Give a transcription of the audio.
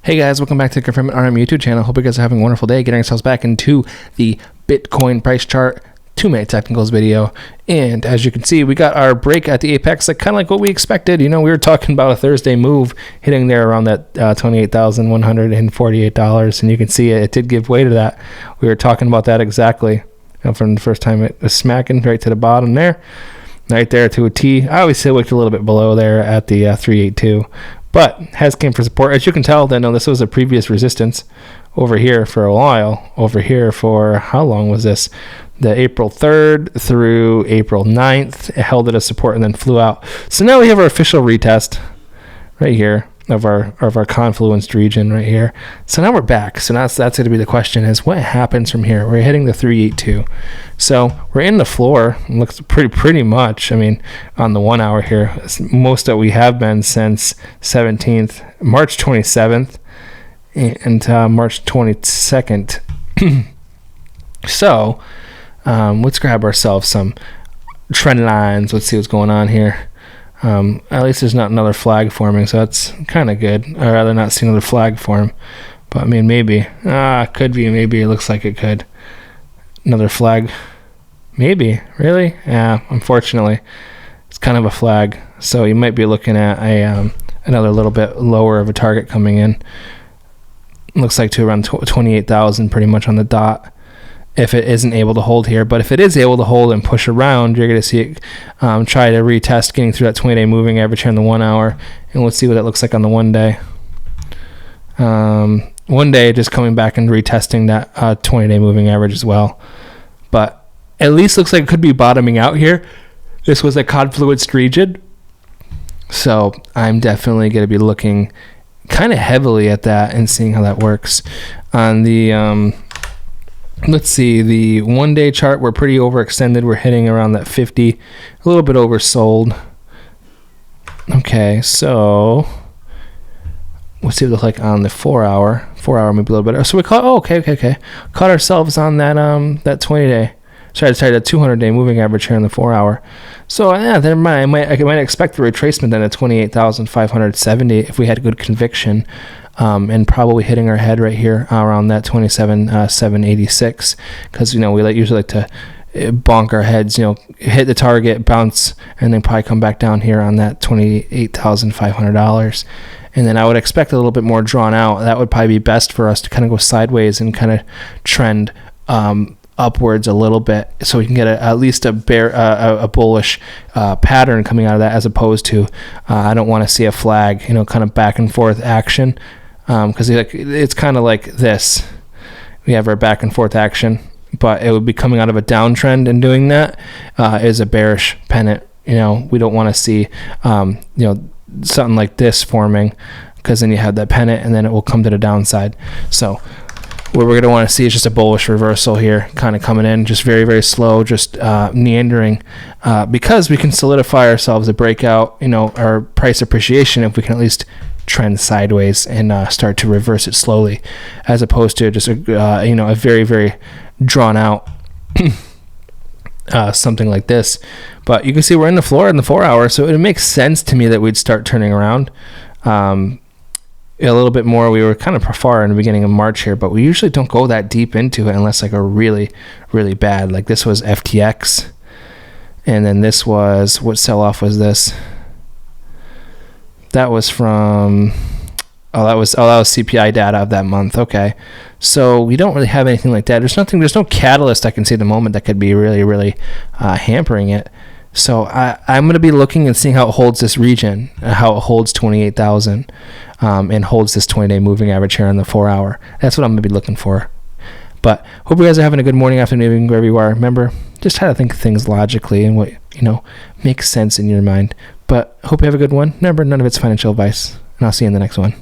Hey guys, welcome back to the ConfermentRM YouTube channel. Hope you guys are having a wonderful day, getting ourselves back into the Bitcoin price chart 2-minute technicals video. And as you can see, we got our break at the apex, like kind of like what we expected. You know, we were talking about a Thursday move hitting there around that $28,148, and you can see it did give way to that. We were talking about that exactly, you know, from the first time it was smacking right to the bottom there, right there to a T. I always say wicked a little bit below there at the 382. But has came for support. As you can tell, then this was a previous resistance over here for a while. Over here for how long was this? The April 3rd through April 9th. It held it as support and then flew out. So now we have our official retest right here of our confluenced region right here. So now we're back. So now that's going to be the question: is what happens from here? We're hitting the 382. So we're in the floor. It looks pretty much. I mean, on the 1 hour here, most that we have been since March 27th and March 22nd. So let's grab ourselves some trend lines. Let's see what's going on here. At least there's not another flag forming, so that's kind of good. I'd rather not see another flag form, but I mean, maybe. Could be, maybe. It looks like it could. Another flag. Maybe. Really? Yeah, unfortunately. It's kind of a flag, so you might be looking at another little bit lower of a target coming in. Looks like to around 28,000 pretty much on the dot, if it isn't able to hold here. But if it is able to hold and push around, you're going to see it try to retest getting through that 20-day moving average here in the 1 hour. And let's see what that looks like on the 1 day. 1 day just coming back and retesting that 20-day moving average as well. But at least looks like it could be bottoming out here. This was a confluenced region, so I'm definitely going to be looking kind of heavily at that and seeing how that works. On the let's see, the 1 day chart, we're pretty overextended. We're hitting around that 50, a little bit oversold. Okay, so let's see what it looks like on the 4 hour. 4 hour maybe a little bit. So we caught, okay. Caught ourselves on that that 20-day. Sorry, that 200-day moving average here in the 4 hour. So yeah, I might expect the retracement then at 28,570 if we had good conviction. And probably hitting our head right here around that 27,786, because we usually like to bonk our heads, hit the target, bounce, and then probably come back down here on that $28,500. And then I would expect a little bit more drawn out. That would probably be best for us to kind of go sideways and kind of trend upwards a little bit, so we can get at least a bullish pattern coming out of that, as opposed to I don't want to see a flag, kind of back and forth action, because it's kind of like this. We have our back and forth action, but it would be coming out of a downtrend, and doing that is a bearish pennant. We don't want to see something like this forming, because then you have that pennant and then it will come to the downside. So what we're going to want to see is just a bullish reversal here, kind of coming in, just very, very slow, just meandering, because we can solidify ourselves a breakout, our price appreciation, if we can at least trend sideways and start to reverse it slowly, as opposed to just a very, very drawn out something like this. But you can see we're in the floor in the 4 hour, so it makes sense to me that we'd start turning around a little bit more. We were kind of far in the beginning of March here, but we usually don't go that deep into it unless like a really, really bad, like this was FTX, and then this was, what sell-off was this? That was from that was CPI data of that month. Okay, so we don't really have anything like that. There's no catalyst I can see at the moment that could be really, really hampering it. So I'm going to be looking and seeing how it holds this region, how it holds 28,000, and holds this 20-day moving average here on the 4 hour. That's what I'm going to be looking for. But hope you guys are having a good morning, afternoon, wherever you are. Remember, just try to think of things logically and what makes sense in your mind. But hope you have a good one. Remember, none of it's financial advice, and I'll see you in the next one.